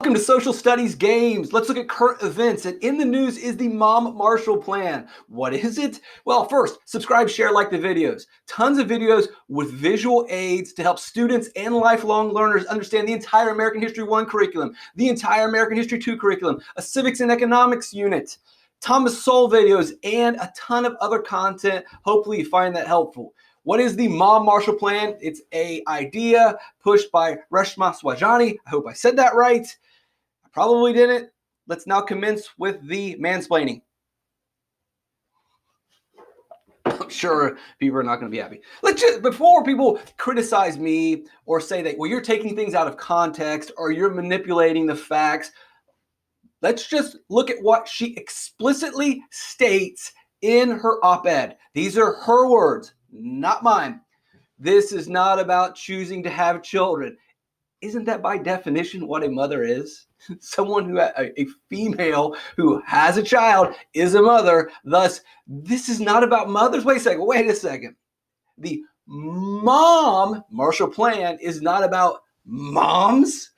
Welcome to Social Studies Games. Let's look at current events. And in the news is the Mom Marshall Plan. What is it? Well, first, subscribe, share, like the videos. Tons of videos with visual aids to help students and lifelong learners understand the entire American History 1 curriculum, the entire American History 2 curriculum, a civics and economics unit, Thomas Sowell videos, and a ton of other content. Hopefully you find that helpful. What is the Mom Marshall Plan? It's an idea pushed by Reshma Swajani. I hope I said that right. I probably didn't. Let's now commence with the mansplaining. I'm sure people are not going to be happy. Before people criticize me or say that, well, you're taking things out of context or you're manipulating the facts, let's just look at what she explicitly states in her op-ed. These are her words, not mine. This is not about choosing to have children. Isn't that by definition what a mother is? Someone who, a female who has a child is a mother. Thus, this is not about mothers. Wait a second. The Mom Marshall Plan is not about moms.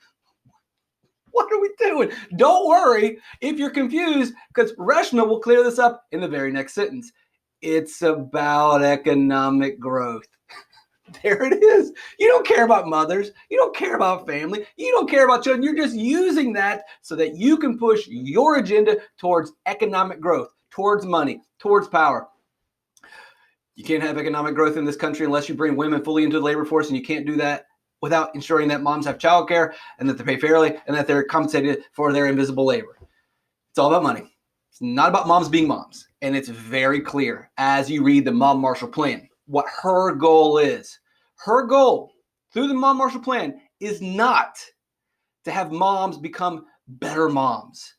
What are we doing? Don't worry if you're confused, because Reshma will clear this up in the very next sentence. It's about economic growth. There it is. You don't care about mothers. You don't care about family. You don't care about children. You're just using that so that you can push your agenda towards economic growth, towards money, towards power. You can't have economic growth in this country unless you bring women fully into the labor force, and you can't do that without ensuring that moms have childcare and that they pay fairly and that they're compensated for their invisible labor. It's all about money. It's not about moms being moms. And it's very clear as you read the Mom Marshall Plan what her goal is. Her goal through the Mom Marshall Plan is not to have moms become better moms.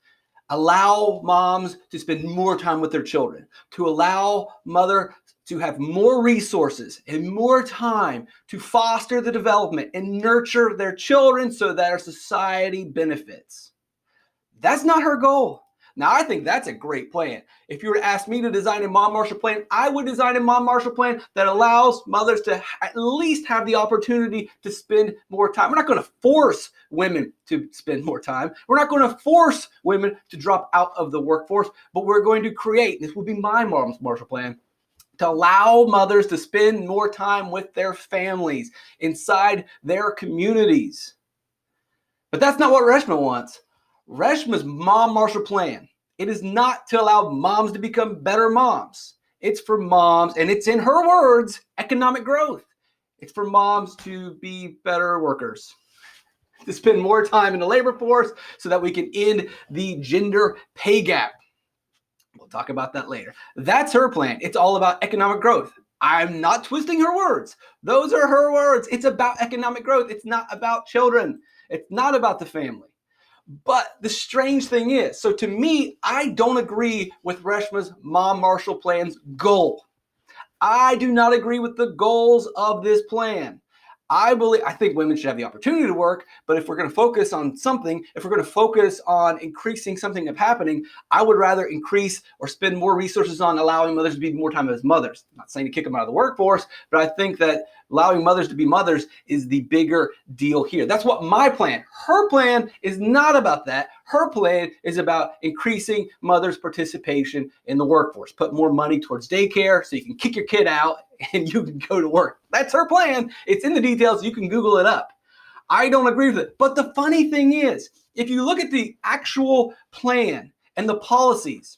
Allow moms to spend more time with their children, to allow mother to have more resources and more time to foster the development and nurture their children so that our society benefits. That's not her goal. Now, I think that's a great plan. If you were to ask me to design a Mom Marshall Plan, I would design a Mom Marshall Plan that allows mothers to at least have the opportunity to spend more time. We're not going to force women to spend more time. We're not going to force women to drop out of the workforce, but we're going to create, this would be my Mom Marshall Plan, to allow mothers to spend more time with their families inside their communities. But that's not what Reshma wants. Reshma's Mom Marshall Plan, it is not to allow moms to become better moms. It's for moms, and it's in her words, economic growth. It's for moms to be better workers, to spend more time in the labor force so that we can end the gender pay gap. We'll talk about that later. That's her plan. It's all about economic growth. I'm not twisting her words. Those are her words. It's about economic growth. It's not about children. It's not about the family. But the strange thing is, so to me, I don't agree with Reshma's Mom Marshall Plan's goal. I do not agree with the goals of this plan. I think women should have the opportunity to work, but if we're going to focus on something, if we're going to focus on increasing something of happening, I would rather increase or spend more resources on allowing mothers to be more time as mothers. I'm not saying to kick them out of the workforce, but I think that allowing mothers to be mothers is the bigger deal here. That's what my plan. Her plan is not about that. Her plan is about increasing mothers' participation in the workforce. Put more money towards daycare so you can kick your kid out and you can go to work. That's her plan. It's in the details. You can Google it up. I don't agree with it. But the funny thing is, if you look at the actual plan and the policies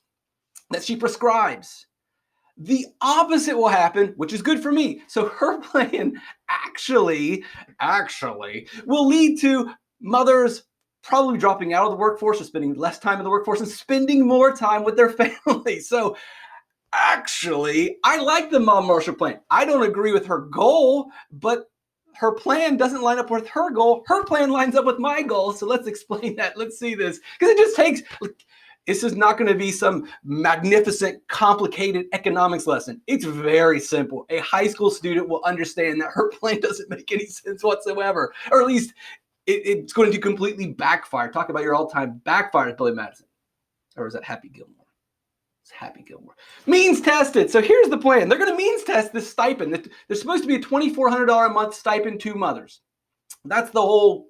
that she prescribes, the opposite will happen, which is good for me. So her plan actually will lead to mothers probably dropping out of the workforce or spending less time in the workforce and spending more time with their family. So actually, I like the Mom Marshall Plan. I don't agree with her goal, but her plan doesn't line up with her goal. Her plan lines up with my goal. So let's explain that. Let's see this. Because it just takes... This is not going to be some magnificent, complicated economics lesson. It's very simple. A high school student will understand that her plan doesn't make any sense whatsoever. Or at least it's going to completely backfire. Talk about your all-time backfire, Billy Madison. Or is that Happy Gilmore? It's Happy Gilmore. Means tested. So here's the plan. They're going to means test this stipend. There's supposed to be a $2,400 a month stipend to mothers. That's the whole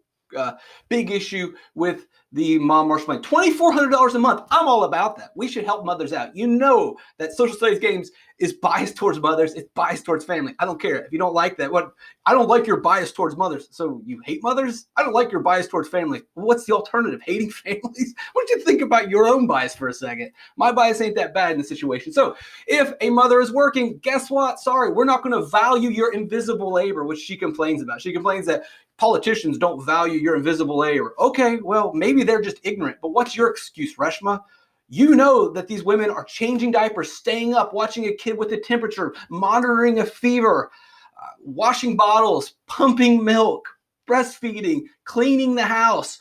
big issue with the mom Marshall plan. $2,400 a month. I'm all about that. We should help mothers out. You know that social studies games is biased towards mothers. It's biased towards family. I don't care if you don't like that. I don't like your bias towards mothers. So you hate mothers? I don't like your bias towards family. What's the alternative? Hating families? What did you think about your own bias for a second? My bias ain't that bad in the situation. So if a mother is working, guess what? Sorry, we're not going to value your invisible labor, which she complains about. She complains that politicians don't value your invisible labor. Okay, well, maybe they're just ignorant, but what's your excuse, Reshma? You know that these women are changing diapers, staying up, watching a kid with a temperature, monitoring a fever, washing bottles, pumping milk, breastfeeding, cleaning the house.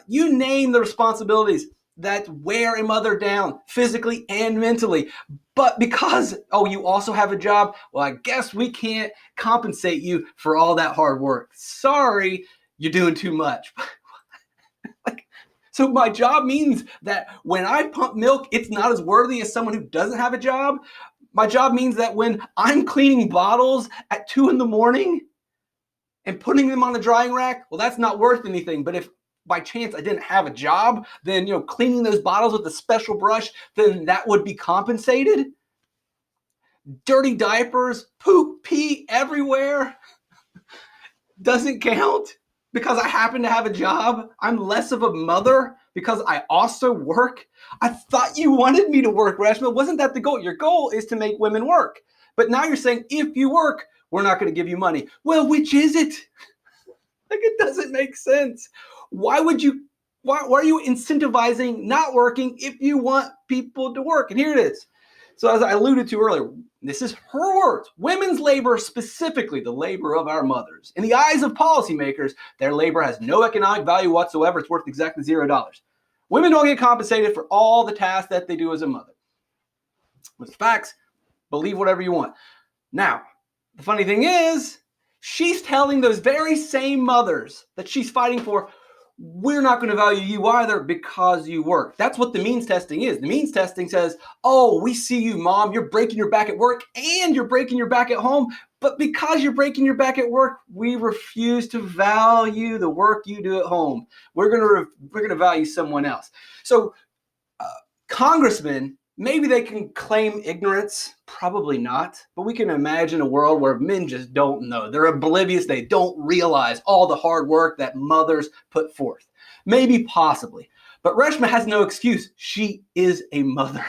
You name the responsibilities that wear a mother down physically and mentally. But because, you also have a job, well, I guess we can't compensate you for all that hard work. Sorry, you're doing too much. So my job means that when I pump milk, it's not as worthy as someone who doesn't have a job. My job means that when I'm cleaning bottles at 2 a.m. and putting them on the drying rack, well, that's not worth anything. But if by chance I didn't have a job, then cleaning those bottles with a special brush, then that would be compensated. Dirty diapers, poop, pee everywhere doesn't count because I happen to have a job. I'm less of a mother because I also work. I thought you wanted me to work, Reshma. Wasn't that the goal? Your goal is to make women work. But now you're saying if you work, we're not going to give you money. Well, which is it? It doesn't make sense. Why are you incentivizing not working if you want people to work? And here it is. So as I alluded to earlier, this is her words. Women's labor, specifically the labor of our mothers, in the eyes of policymakers, their labor has no economic value whatsoever. It's worth exactly $0. Women don't get compensated for all the tasks that they do as a mother. With facts, believe whatever you want. Now, the funny thing is, she's telling those very same mothers that she's fighting for, we're not going to value you either because you work. That's what the means testing is. The means testing says, we see you, Mom. You're breaking your back at work and you're breaking your back at home. But because you're breaking your back at work, we refuse to value the work you do at home. We're going to value someone else. So congressmen, maybe they can claim ignorance, probably not, but we can imagine a world where men just don't know. They're oblivious. They don't realize all the hard work that mothers put forth. Maybe, possibly. But Reshma has no excuse. She is a mother.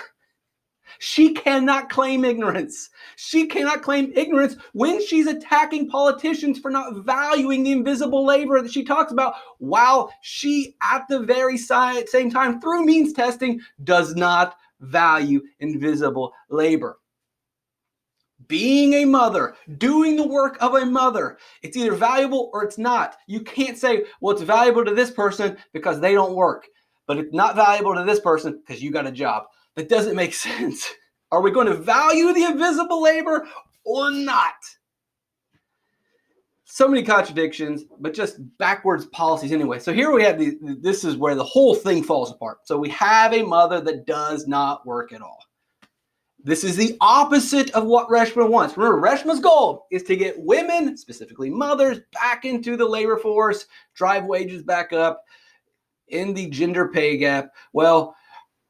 She cannot claim ignorance. She cannot claim ignorance when she's attacking politicians for not valuing the invisible labor that she talks about, while she, at the very same time, through means testing, does not value invisible labor. Being a mother, doing the work of a mother, it's either valuable or it's not. You can't say, well, it's valuable to this person because they don't work, but it's not valuable to this person because you got a job. That doesn't make sense. Are we going to value the invisible labor or not? So many contradictions, but just backwards policies anyway. So here we have this is where the whole thing falls apart. So we have a mother that does not work at all. This is the opposite of what Reshma wants. Remember, Reshma's goal is to get women, specifically mothers, back into the labor force, drive wages back up, end the gender pay gap. Well,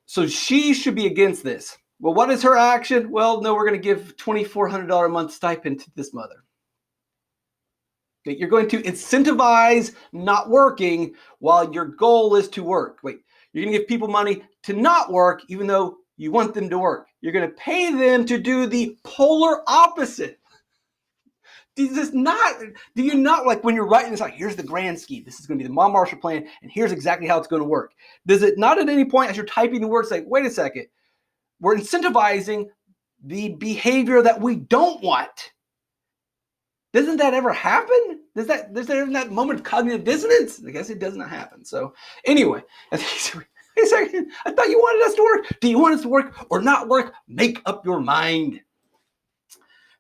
so she should be against this. Well, what is her action? Well, no, we're going to give $2,400 a month stipend to this mother. You're going to incentivize not working while your goal is to work. Wait, you're going to give people money to not work even though you want them to work. You're going to pay them to do the polar opposite. Do you not like when you're writing this out, here's the grand scheme. This is going to be the Mom Marshall Plan, and here's exactly how it's going to work. Does it not at any point as you're typing the words say, wait a second, we're incentivizing the behavior that we don't want? Doesn't that ever happen? Is there ever that moment of cognitive dissonance? I guess it does not happen. So anyway, wait a second, I thought you wanted us to work. Do you want us to work or not work? Make up your mind.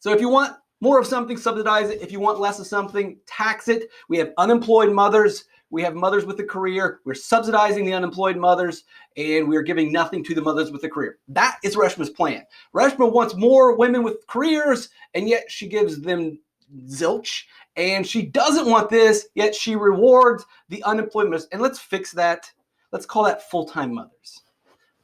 So if you want more of something, subsidize it. If you want less of something, tax it. We have unemployed mothers. We have mothers with a career. We're subsidizing the unemployed mothers, and we're giving nothing to the mothers with a career. That is Reshma's plan. Reshma wants more women with careers, and yet she gives them zilch, and she doesn't want this, yet she rewards the unemployment. And let's fix that. Let's call that full-time mothers.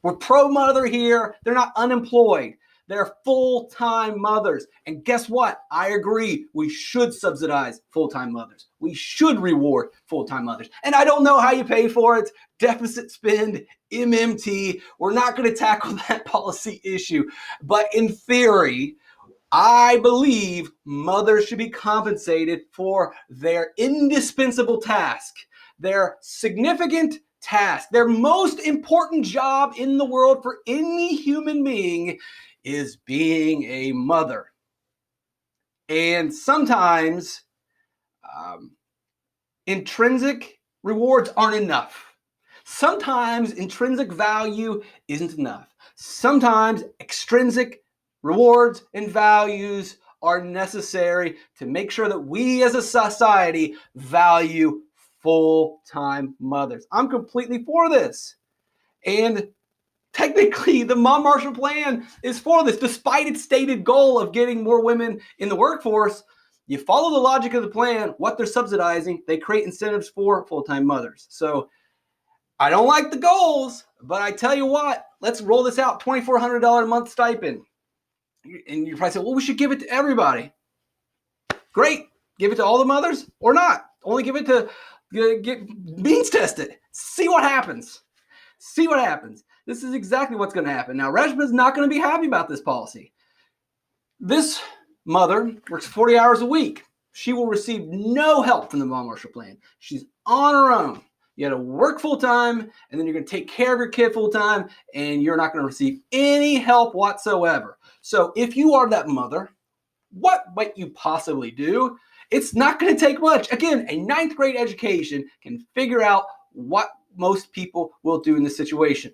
We're pro-mother here. They're not unemployed. They're full-time mothers. And guess what? I agree. We should subsidize full-time mothers. We should reward full-time mothers. And I don't know how you pay for it. Deficit spend, MMT. We're not going to tackle that policy issue. But in theory, I believe mothers should be compensated for their indispensable task, their significant task, their most important job in the world for any human being is being a mother. And sometimes intrinsic rewards aren't enough. Sometimes intrinsic value isn't enough. Sometimes extrinsic rewards and values are necessary to make sure that we as a society value full-time mothers. I'm completely for this. And technically, the Mom Marshall Plan is for this. Despite its stated goal of getting more women in the workforce, you follow the logic of the plan, what they're subsidizing, they create incentives for full-time mothers. So I don't like the goals, but I tell you what, let's roll this out, $2,400 a month stipend. And you probably say, well, we should give it to everybody. Great. Give it to all the mothers or not. Only give it to get means tested. See what happens. See what happens. This is exactly what's going to happen. Now, Reshma's not going to be happy about this policy. This mother works 40 hours a week. She will receive no help from the Mom Marshall Plan. She's on her own. You got to work full-time, and then you're going to take care of your kid full-time, and you're not going to receive any help whatsoever. So if you are that mother, what might you possibly do? It's not going to take much. Again, a 9th grade education can figure out what most people will do in this situation.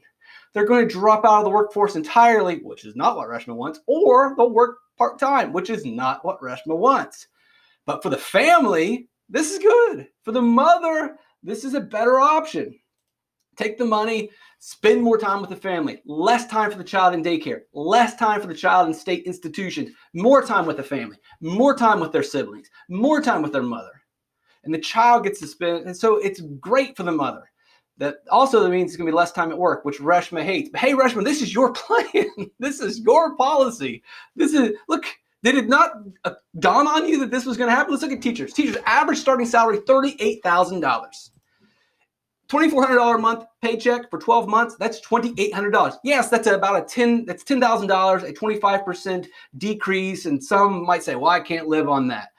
They're going to drop out of the workforce entirely, which is not what Reshma wants, or they'll work part-time, which is not what Reshma wants. But for the family, this is good. For the mother, this is a better option. Take the money, spend more time with the family, less time for the child in daycare, less time for the child in state institutions, more time with the family, more time with their siblings, more time with their mother. And the child gets to spend, and so it's great for the mother. That also means it's going to be less time at work, which Reshma hates. But hey, Reshma, this is your plan. This is your policy. Look, did it not dawn on you that this was going to happen? Let's look at teachers. Teachers' average starting salary, $38,000. $2,400 a month paycheck for 12 months, that's $2,800. Yes, that's about that's $10,000, a 25% decrease. And some might say, well, I can't live on that.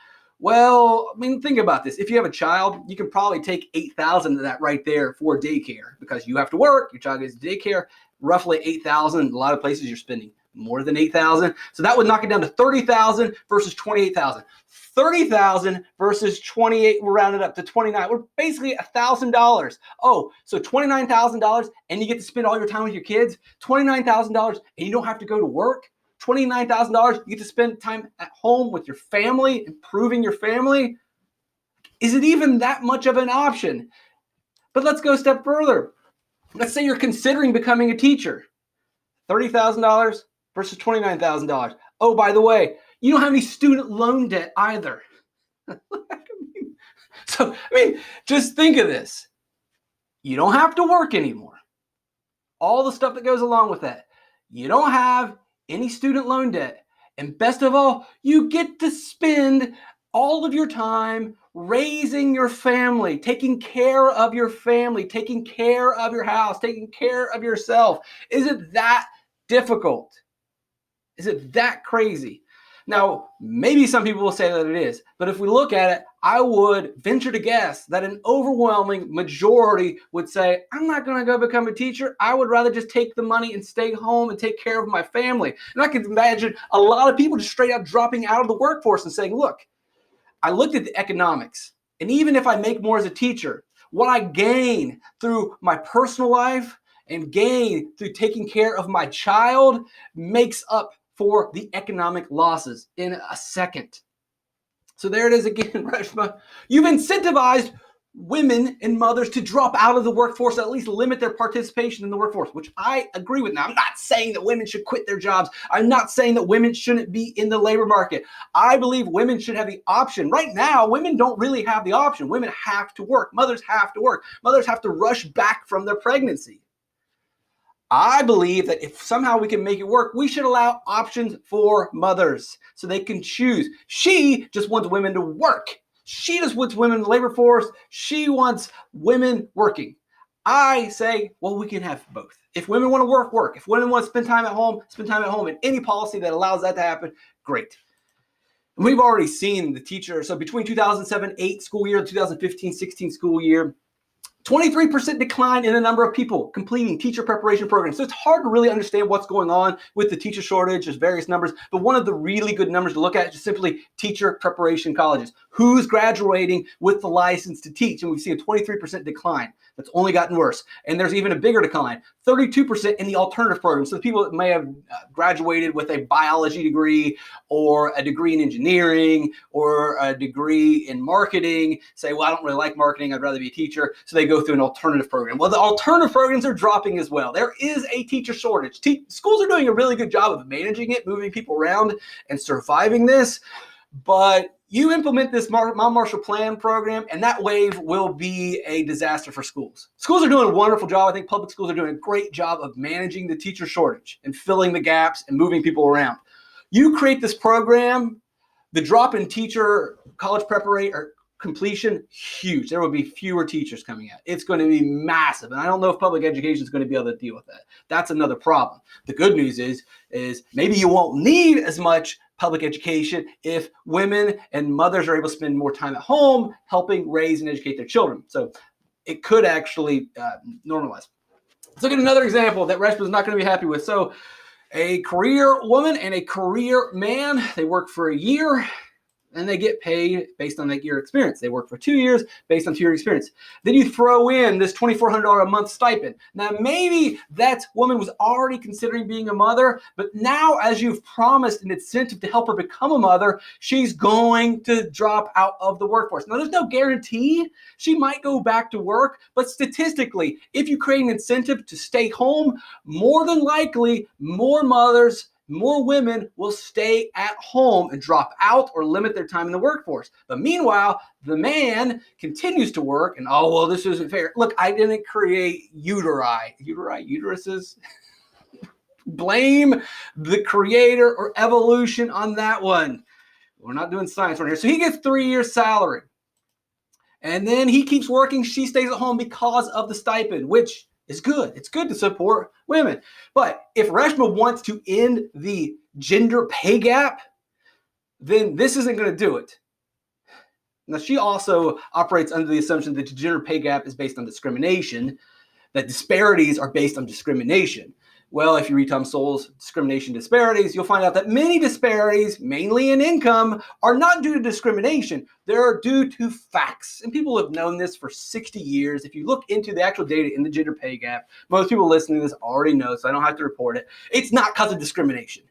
Well, I mean, think about this. If you have a child, you can probably take $8,000 of that right there for daycare because you have to work. Your child goes to daycare, roughly $8,000. A lot of places you're spending more than $8,000. So that would knock it down to $30,000 versus $28,000. $30,000 versus 28, we'll round it up to 29. We're basically $1,000. Oh, so $29,000 and you get to spend all your time with your kids. $29,000 and you don't have to go to work. $29,000, you get to spend time at home with your family, improving your family. Is it even that much of an option? But let's go a step further. Let's say you're considering becoming a teacher. $30,000 versus $29,000. Oh, by the way, you don't have any student loan debt either. So, just think of this. You don't have to work anymore. All the stuff that goes along with that. You don't have any student loan debt. And best of all, you get to spend all of your time raising your family, taking care of your family, taking care of your house, taking care of yourself. Is it that difficult? Is it that crazy? Now, maybe some people will say that it is, but if we look at it, I would venture to guess that an overwhelming majority would say, I'm not going to go become a teacher. I would rather just take the money and stay home and take care of my family. And I can imagine a lot of people just straight out dropping out of the workforce and saying, look, I looked at the economics, and even if I make more as a teacher, what I gain through my personal life and gain through taking care of my child makes up for the economic losses in a second. So there it is again, Reshma. You've incentivized women and mothers to drop out of the workforce, at least limit their participation in the workforce, which I agree with. Now, I'm not saying that women should quit their jobs. I'm not saying that women shouldn't be in the labor market. I believe women should have the option. Right now, women don't really have the option. Women have to work. Mothers have to work. Mothers have to rush back from their pregnancy. I believe that if somehow we can make it work, we should allow options for mothers so they can choose. She just wants women to work. She just wants women in the labor force. She wants women working. I say, well, we can have both. If women want to work, work. If women want to spend time at home, spend time at home. And any policy that allows that to happen, great. And we've already seen the teacher. So between 2007-08 school year and 2015-16 school year, 23% decline in the number of people completing teacher preparation programs. So it's hard to really understand what's going on with the teacher shortage. There's various numbers, but one of the really good numbers to look at is just simply teacher preparation colleges. Who's graduating with the license to teach? And we see a 23% decline. That's only gotten worse. And there's even a bigger decline, 32% in the alternative programs. So the people that may have graduated with a biology degree or a degree in engineering or a degree in marketing say, well, I don't really like marketing. I'd rather be a teacher. So they go through an alternative program. Well, the alternative programs are dropping as well. There is a teacher shortage. Schools are doing a really good job of managing it, moving people around and surviving this. But you implement this Mom Marshall Plan program, and that wave will be a disaster for schools. Schools are doing a wonderful job. I think public schools are doing a great job of managing the teacher shortage and filling the gaps and moving people around. You create this program, the drop in teacher college preparation or completion, huge. There will be fewer teachers coming out. It's going to be massive. And I don't know if public education is going to be able to deal with that. That's another problem. The good news is maybe you won't need as much public education if women and mothers are able to spend more time at home helping raise and educate their children. So it could actually normalize. Let's look at another example that Reshma is not going to be happy with. So a career woman and a career man, they work for a year and they get paid based on that year experience. They work for 2 years based on 2 year experience. Then you throw in this $2,400 a month stipend. Now, maybe that woman was already considering being a mother, but now as you've promised an incentive to help her become a mother, she's going to drop out of the workforce. Now, there's no guarantee she might go back to work, but statistically, if you create an incentive to stay home, more than likely, more mothers, more women will stay at home and drop out or limit their time in the workforce. But meanwhile, the man continues to work and, oh, well, this isn't fair. Look, I didn't create uteruses. Blame the creator or evolution on that one. We're not doing science right here. So he gets 3 years salary. And then he keeps working. She stays at home because of the stipend, which is good. It's good to support women. But if Reshma wants to end the gender pay gap, then this isn't going to do it. Now, she also operates under the assumption that the gender pay gap is based on discrimination, that disparities are based on discrimination. Well, if you read Tom Sowell's Discrimination Disparities, you'll find out that many disparities, mainly in income, are not due to discrimination. They're due to facts. And people have known this for 60 years. If you look into the actual data in the gender pay gap, most people listening to this already know, so I don't have to report it. It's not because of discrimination.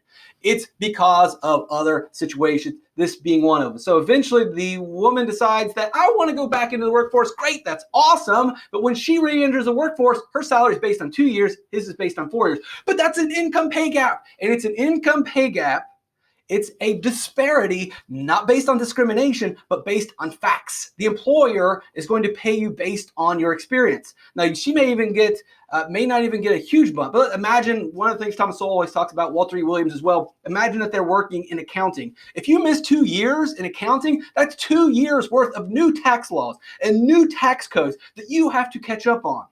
It's because of other situations, this being one of them. So eventually the woman decides that I want to go back into the workforce. Great, that's awesome. But when she re-enters the workforce, her salary is based on 2 years. His is based on 4 years. But that's an income pay gap. And it's an income pay gap. It's a disparity, not based on discrimination, but based on facts. The employer is going to pay you based on your experience. Now, she may not even get a huge bump. But imagine one of the things Thomas Sowell always talks about, Walter E. Williams as well. Imagine that they're working in accounting. If you miss 2 years in accounting, that's 2 years worth of new tax laws and new tax codes that you have to catch up on.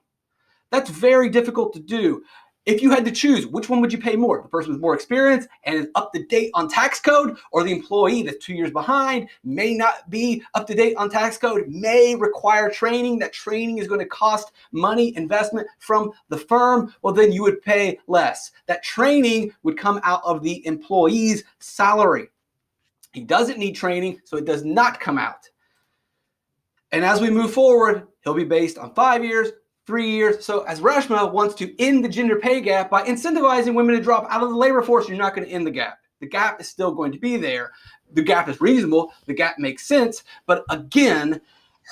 That's very difficult to do. If you had to choose, which one would you pay more? The person with more experience and is up to date on tax code, or the employee that's 2 years behind, may not be up to date on tax code, may require training. That training is going to cost money, investment from the firm. Well, then you would pay less. That training would come out of the employee's salary. He doesn't need training, so it does not come out. And as we move forward, he'll be based on 5 years, 3 years. So as Reshma wants to end the gender pay gap by incentivizing women to drop out of the labor force, you're not going to end the gap. The gap is still going to be there. The gap is reasonable. The gap makes sense. But again,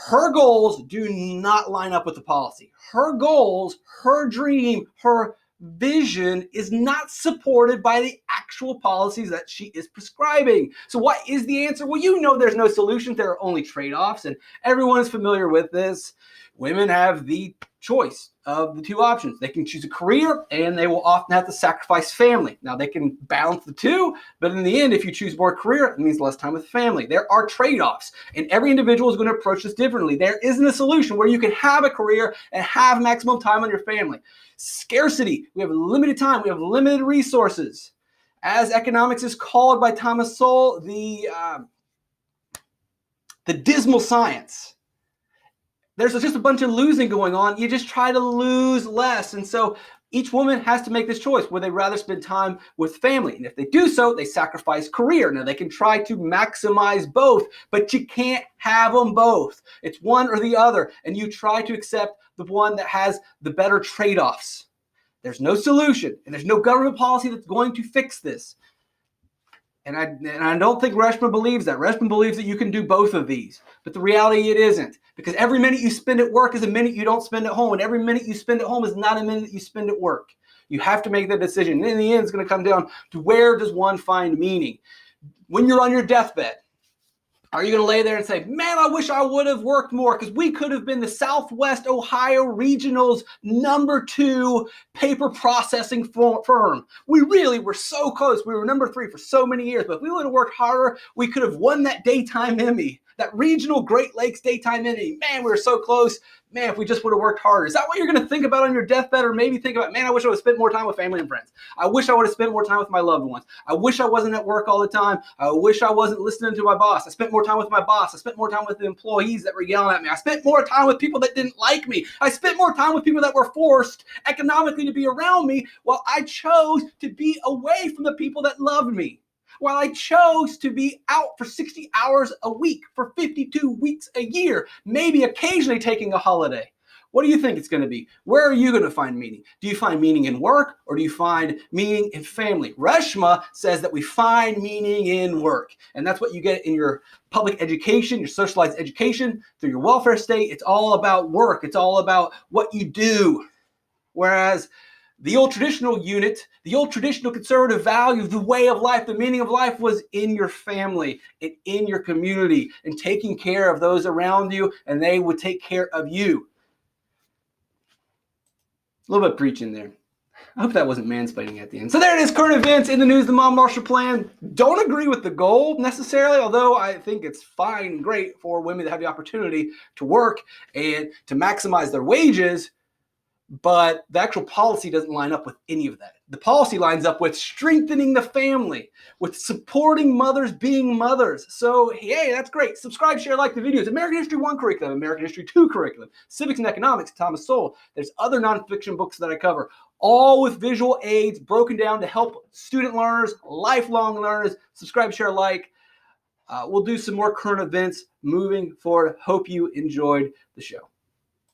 Her goals do not line up with the policy. Her goals, her dream, her vision is not supported by the actual policies that she is prescribing. So what is the answer? Well, you know there's no solutions. There are only trade-offs, and everyone is familiar with this. Women have the choice of the two options. They can choose a career, and they will often have to sacrifice family. Now, they can balance the two, but in the end, if you choose more career, it means less time with family. There are trade-offs, and every individual is going to approach this differently. There isn't a solution where you can have a career and have maximum time on your family. Scarcity. We have limited time. We have limited resources. As economics is called by Thomas Sowell, the dismal science. There's just a bunch of losing going on. You just try to lose less. And so each woman has to make this choice where they rather spend time with family. And if they do so, they sacrifice career. Now, they can try to maximize both, but you can't have them both. It's one or the other. And you try to accept the one that has the better trade-offs. There's no solution, and there's no government policy that's going to fix this. And I don't think Reshma believes that. Reshma believes that you can do both of these. But the reality, it isn't. Because every minute you spend at work is a minute you don't spend at home. And every minute you spend at home is not a minute you spend at work. You have to make that decision. And in the end, it's going to come down to where does one find meaning? When you're on your deathbed, are you going to lay there and say, man, I wish I would have worked more because we could have been the Southwest Ohio Regional's #2 paper processing firm. We really were so close. We were #3 for so many years, but if we would have worked harder, we could have won that daytime Emmy, that regional Great Lakes daytime Emmy. Man, we were so close. Man, if we just would have worked harder. Is that what you're going to think about on your deathbed? Or maybe think about, man, I wish I would have spent more time with family and friends. I wish I would have spent more time with my loved ones. I wish I wasn't at work all the time. I wish I wasn't listening to my boss. I spent more time with my boss. I spent more time with the employees that were yelling at me. I spent more time with people that didn't like me. I spent more time with people that were forced economically to be around me while I chose to be away from the people that loved me. While I chose to be out for 60 hours a week for 52 weeks a year, maybe occasionally taking a holiday. What do you think it's going to be? Where are you going to find meaning? Do you find meaning in work or do you find meaning in family? Reshma says that we find meaning in work. And that's what you get in your public education, your socialized education, through your welfare state. It's all about work. It's all about what you do. Whereas the old traditional unit, the old traditional conservative value, the way of life, the meaning of life was in your family and in your community and taking care of those around you, and they would take care of you. A little bit of preaching there. I hope that wasn't mansplaining at the end. So there it is, current events in the news, the Mom Marshall Plan. Don't agree with the goal necessarily, although I think it's fine and great for women to have the opportunity to work and to maximize their wages. But the actual policy doesn't line up with any of that. The policy lines up with strengthening the family, with supporting mothers being mothers. So, hey, that's great. Subscribe, share, like the videos. American History 1 curriculum, American History 2 curriculum, Civics and Economics, Thomas Sowell. There's other nonfiction books that I cover, all with visual aids broken down to help student learners, lifelong learners. Subscribe, share, like. We'll do some more current events moving forward. Hope you enjoyed the show.